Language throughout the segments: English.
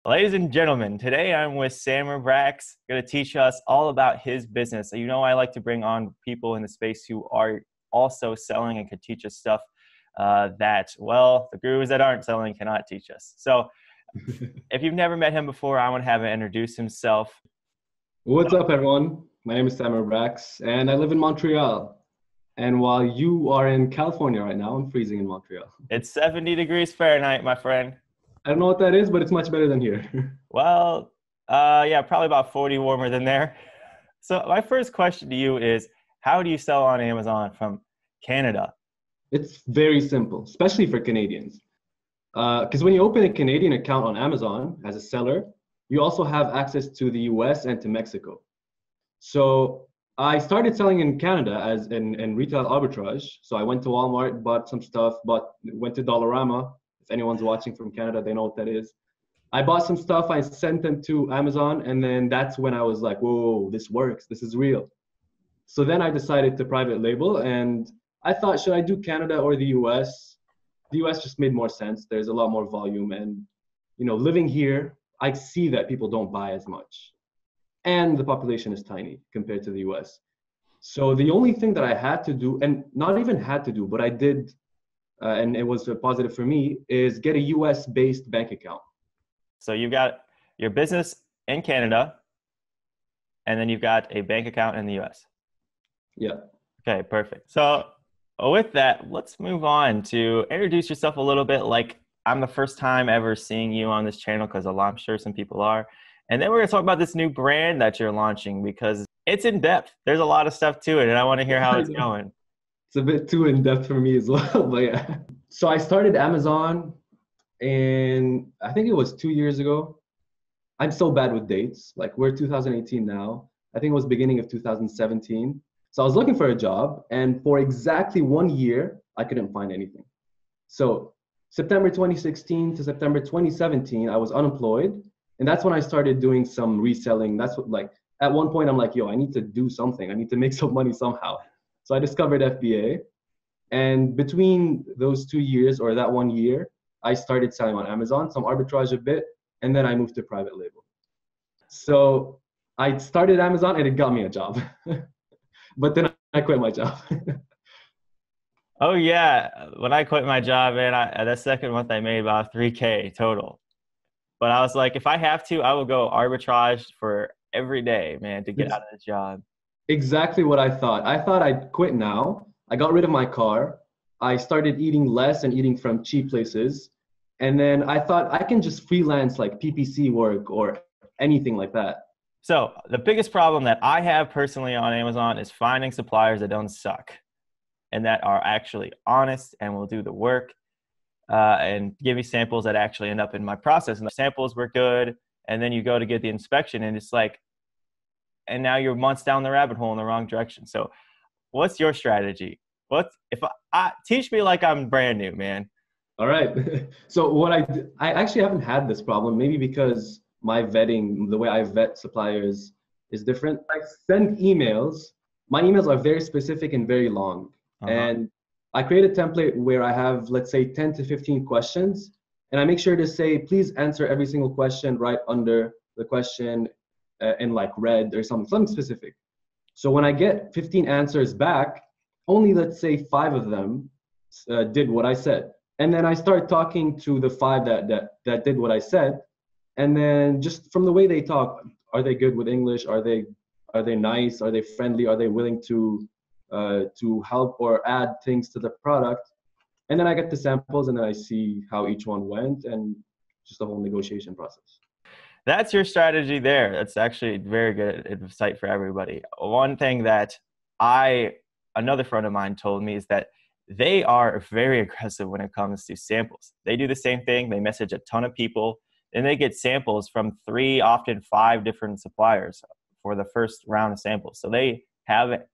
Ladies and gentlemen, today I'm with Brax, going to teach us all about his business. You know, I like to bring on people in the space who are also selling and can teach us stuff well, the gurus that aren't selling cannot teach us. So if you've never met him before, I want to have him introduce himself. What's up, everyone? My name is Brax, and I live in Montreal. And while you are in California right now, I'm freezing in Montreal. It's 70 degrees Fahrenheit, my friend. I don't know what that is, but it's much better than here. Well, yeah, probably about 40 warmer than there. So my first question to you is, how do you sell on Amazon from Canada? It's very simple, especially for Canadians. Because when you open a Canadian account on Amazon as a seller, you also have access to the US and to Mexico. So I started selling in Canada as in retail arbitrage. So I went to Walmart, bought some stuff, went to Dollarama. If anyone's watching from Canada, they know what that is. I bought some stuff, I sent them to Amazon, and then that's when I was like, whoa, this works, this is real. So then I decided to private label, and I thought, should I do Canada or the US? The US just made more sense. There's a lot more volume, and living here, I see that people don't buy as much. And the population is tiny compared to the US. So the only thing that I had to do, and not even had to do, but I did, and it was positive for me, is get a US-based bank account. So you've got your business in Canada, and then you've got a bank account in the US. Yeah. Okay, perfect. So with that, let's move on to introduce yourself a little bit. Like, I'm the first time ever seeing you on this channel because I'm sure some people are. And then we're going to talk about this new brand that you're launching because it's in depth. There's a lot of stuff to it, and I want to hear how it's going. It's a bit too in depth for me as well, but yeah. So I started Amazon in, I think it was 2 years ago. I'm so bad with dates. Like, we're 2018 now. I think it was beginning of 2017. So I was looking for a job, and for exactly 1 year, I couldn't find anything. So September 2016 to September 2017, I was unemployed. And that's when I started doing some reselling. That's what, like, at one point I'm like, yo, I need to do something. I need to make some money somehow. So I discovered FBA. And between those 2 years or that 1 year, I started selling on Amazon, some arbitrage a bit, and then I moved to private label. So I started Amazon and it got me a job. But then I quit my job. Oh yeah, when I quit my job, man, that second month I made about 3K total. But I was like, if I have to, I will go arbitrage for every day, man, to get out of this job. Exactly what I thought. I thought I'd quit now. I got rid of my car. I started eating less and eating from cheap places. And then I thought I can just freelance like PPC work or anything like that. So the biggest problem that I have personally on Amazon is finding suppliers that don't suck and that are actually honest and will do the work and give me samples that actually end up in my process. And the samples were good. And then you go to get the inspection and it's like, and now you're months down the rabbit hole in the wrong direction. So what's your strategy? Teach me like I'm brand new, man. All right. So I actually haven't had this problem, maybe because my vetting, the way I vet suppliers is different. I send emails. My emails are very specific and very long. And I create a template where I have, let's say, 10 to 15 questions. And I make sure to say, please answer every single question right under the question in like red or something specific. So when I get 15 answers back, only let's say 5 of them did what I said. And then I start talking to the 5 that did what I said. And then just from the way they talk, are they good with English? Are they nice? Are they friendly? Are they willing to help or add things to the product? And then I get the samples and then I see how each one went and just the whole negotiation process. That's your strategy there. That's actually very good insight for everybody. One thing that another friend of mine told me is that they are very aggressive when it comes to samples. They do the same thing. They message a ton of people and they get samples from 3, often 5 different suppliers for the first round of samples. So they have an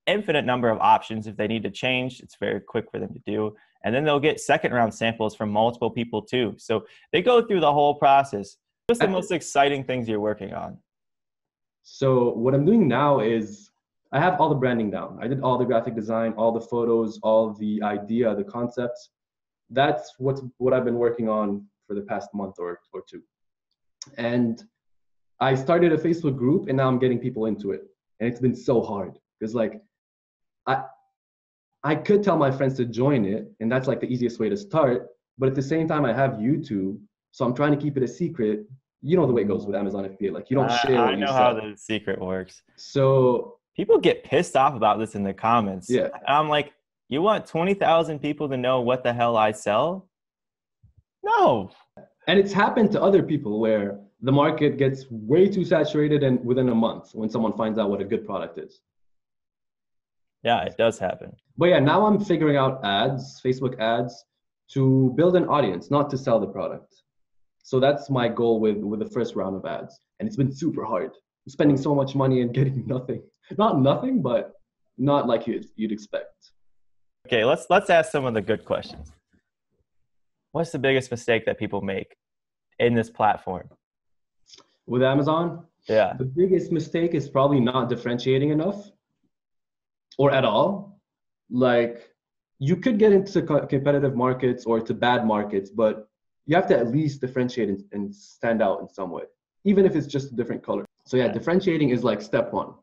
infinite number of options. If they need to change, it's very quick for them to do. And then they'll get second round samples from multiple people too. So they go through the whole process. What's the most exciting things you're working on? So what I'm doing now is I have all the branding down. I did all the graphic design, all the photos, all the idea, the concepts. That's what I've been working on for the past month or 2. And I started a Facebook group, and now I'm getting people into it. And it's been so hard because like I I could tell my friends to join it, and that's like the easiest way to start. But at the same time, I have YouTube, so I'm trying to keep it a secret. You know the way it goes with Amazon FBA, like you don't share I what you know how sell. the secret works. So People get pissed off about this in the comments. yeah, I'm like, you want 20,000 people to know what the hell I sell? No. and it's happened to other people where the market gets way too saturated, and within a month, when someone finds out what a good product is. Yeah, it does happen. But yeah, now I'm figuring out ads, Facebook ads, to build an audience, not to sell the product. So that's my goal with the first round of ads, and it's been super hard. I'm spending so much money and getting nothing. Not nothing, but not like you'd expect. Okay, let's ask some of the good questions. What's the biggest mistake that people make in this platform? With Amazon, Yeah. the biggest mistake is probably not differentiating enough or at all. Like you could get into competitive markets or to bad markets, but you have to at least differentiate and stand out in some way, even if it's just a different color. So yeah, differentiating is like step one.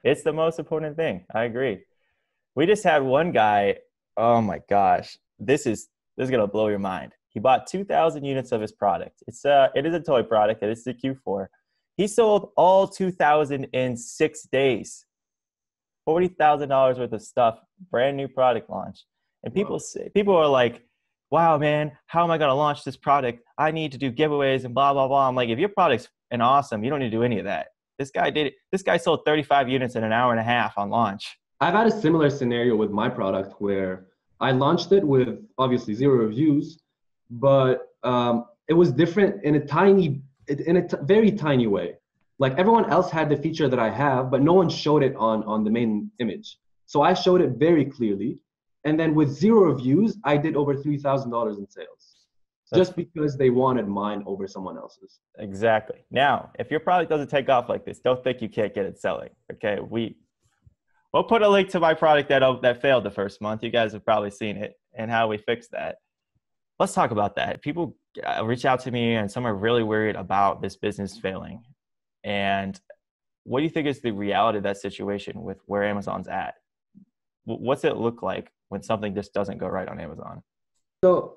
It's the most important thing. I agree. We just had one guy, oh my gosh, this is gonna blow your mind. He bought 2,000 units of his product. It is a toy product. It is the Q4. He sold all 2,000 in 6 days. $40,000 worth of stuff, brand new product launch. And people are like, wow, man, how am I going to launch this product? I need to do giveaways and blah, blah, blah. I'm like, if your product's an awesome, you don't need to do any of that. This guy did it. This guy sold 35 units in an hour and a half on launch. I've had a similar scenario with my product where I launched it with obviously 0 reviews, but it was different in a very tiny way. Like everyone else had the feature that I have, but no one showed it on the main image. So I showed it very clearly. And then with 0 reviews, I did over $3,000 in sales just because they wanted mine over someone else's. Exactly. Now, if your product doesn't take off like this, don't think you can't get it selling. Okay. We'll put a link to my product that failed the first month. You guys have probably seen it and how we fixed that. Let's talk about that. People reach out to me and some are really worried about this business failing. And what do you think is the reality of that situation with where Amazon's at? What's it look like when something just doesn't go right on Amazon? So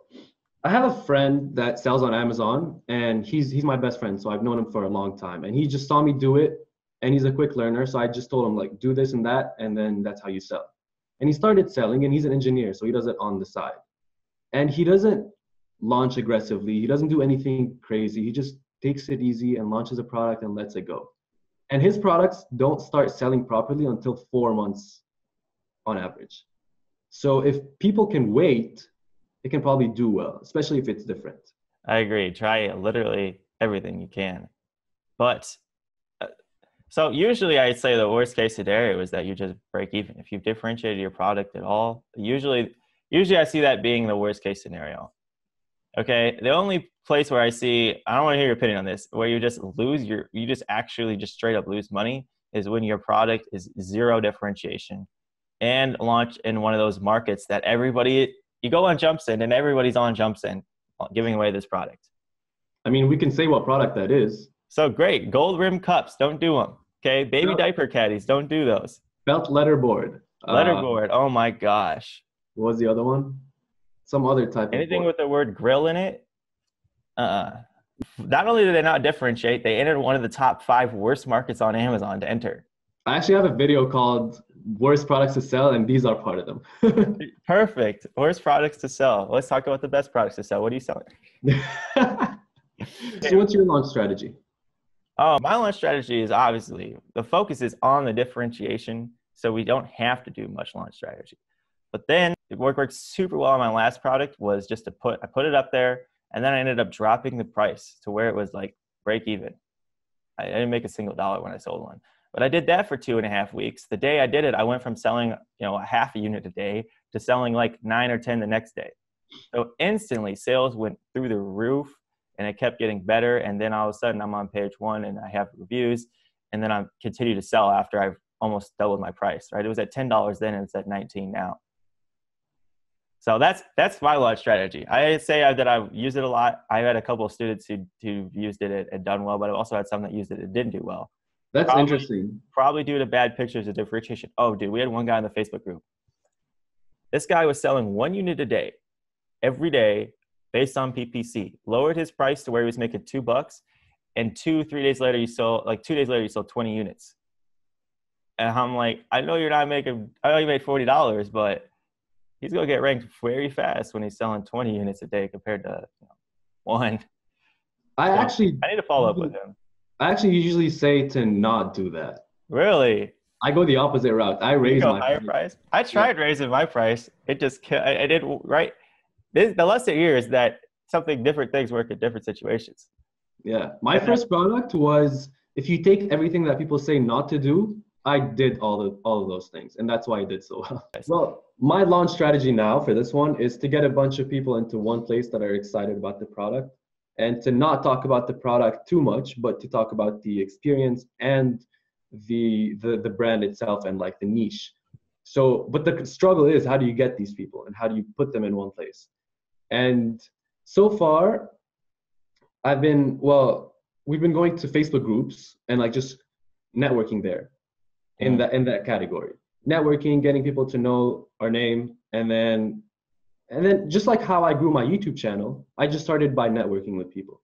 I have a friend that sells on Amazon, and he's my best friend. So I've known him for a long time, and he just saw me do it, and he's a quick learner. So I just told him like, do this and that, and then that's how you sell. And he started selling, and he's an engineer, so he does it on the side. And he doesn't launch aggressively. He doesn't do anything crazy. He just takes it easy and launches a product and lets it go. And his products don't start selling properly until 4 months on average. So if people can wait, it can probably do well, especially if it's different. I agree. Try literally everything you can. But so usually I'd say the worst case scenario is that you just break even. If you've differentiated your product at all, usually I see that being the worst case scenario. Okay. The only place where I don't want to hear your opinion on this, where you just you just actually just straight up lose money is when your product is 0 differentiation and launch in one of those markets that you go on JumpSend and everybody's on JumpSend giving away this product. I mean, we can say what product that is. So great. Gold rim cups, don't do them. Okay. Baby diaper caddies, don't do those. Belt letterboard. Letterboard. Oh my gosh. What was the other one? Some other type Anything of with the word grill in it. Not only do they not differentiate, they entered one of the top 5 worst markets on Amazon to enter. I actually have a video called Worst Products to Sell, and these are part of them. Perfect. Worst products to sell. Let's talk about the best products to sell. What are you selling? So what's your launch strategy? Oh, my launch strategy is obviously the focus is on the differentiation, so we don't have to do much launch strategy. But then what worked super well on my last product was just I put it up there, and then I ended up dropping the price to where it was like break even. I didn't make a single dollar when I sold one. But I did that for 2.5 weeks. The day I did it, I went from selling, a half a unit a day to selling like 9 or 10 the next day. So instantly sales went through the roof and it kept getting better. And then all of a sudden I'm on page 1 and I have reviews, and then I continue to sell after I've almost doubled my price, right? It was at $10 then and it's at $19 now. So that's my launch strategy. I say that I've used it a lot. I've had a couple of students who used it and done well, but I've also had some that used it and didn't do well. That's Probably interesting. probably due to bad pictures of differentiation. Oh, dude, we had one guy in the Facebook group. This guy was selling 1 unit a day, every day, based on PPC. Lowered his price to where he was making $2, and 3 days later, you sold 2 days later, you sold 20 units. And I'm like, I know you're not making. I know you made $40, but he's gonna get ranked very fast when he's selling 20 units a day compared to one. I So actually, I need to follow up with him. I actually usually say to not do that. Really? I go the opposite route. I You raise go my higher price. price? I Yeah. tried raising my price. It just I did right. The lesson here is that something different things work in different situations. Yeah. My And that, first product was, if you take everything that people say not to do, I did all of those things. And that's why I did so well. Well, my launch strategy now for this one is to get a bunch of people into one place that are excited about the product, and to not talk about the product too much, but to talk about the experience and the brand itself and like the niche. So, but the struggle is, how do you get these people and how do you put them in one place? And so far, we've been going to Facebook groups and like just networking there in that category. Networking, getting people to know our name, and then just like how I grew my YouTube channel, I just started by networking with people.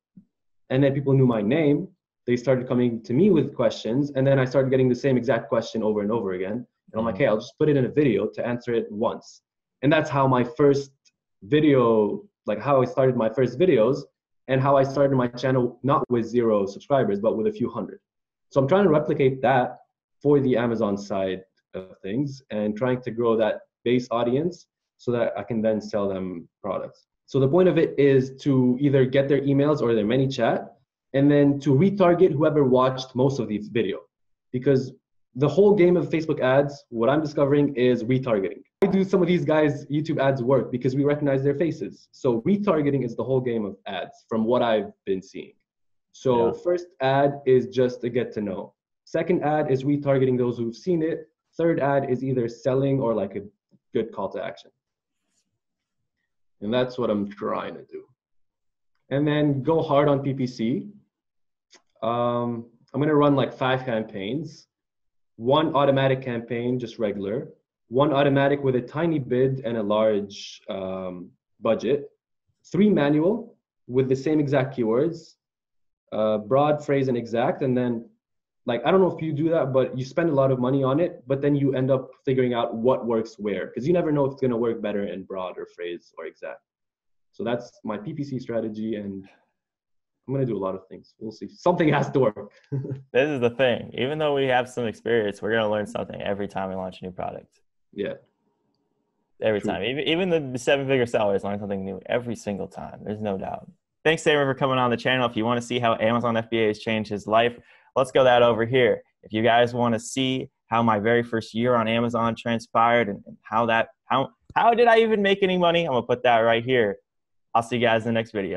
And then people knew my name, they started coming to me with questions, and then I started getting the same exact question over and over again. And I'm like, hey, I'll just put it in a video to answer it once. And that's how my first video, like how I started my first videos, and how I started my channel, not with 0 subscribers, but with a few hundred. So I'm trying to replicate that for the Amazon side of things and trying to grow that base audience so that I can then sell them products. So the point of it is to either get their emails or their ManyChat, and then to retarget whoever watched most of the video. Because the whole game of Facebook ads, what I'm discovering is retargeting. Why do some of these guys' YouTube ads work? Because we recognize their faces. So retargeting is the whole game of ads from what I've been seeing. So first ad is just to get to know. Second ad is retargeting those who've seen it. Third ad is either selling or like a good call to action. And that's what I'm trying to do. And then go hard on PPC. I'm going to run like 5 campaigns. 1 automatic campaign, just regular. 1 automatic with a tiny bid and a large budget. 3 manual with the same exact keywords, broad, phrase, and exact. And then, like, I don't know if you do that, but you spend a lot of money on it, but then you end up figuring out what works where, because you never know if it's going to work better in broad or phrase or exact. So that's my PPC strategy, and I'm going to do a lot of things. We'll see. Something has to work. this is the thing. Even though we have some experience, we're going to learn something every time we launch a new product. Yeah. Every True. time. Even the 7-figure sellers learn something new every single time. There's no doubt. Thanks, Sarah, for coming on the channel. If you want to see how Amazon FBA has changed his life, let's go that over here. If you guys want to see how my very first year on Amazon transpired and how did I even make any money, I'm going to put that right here. I'll see you guys in the next video.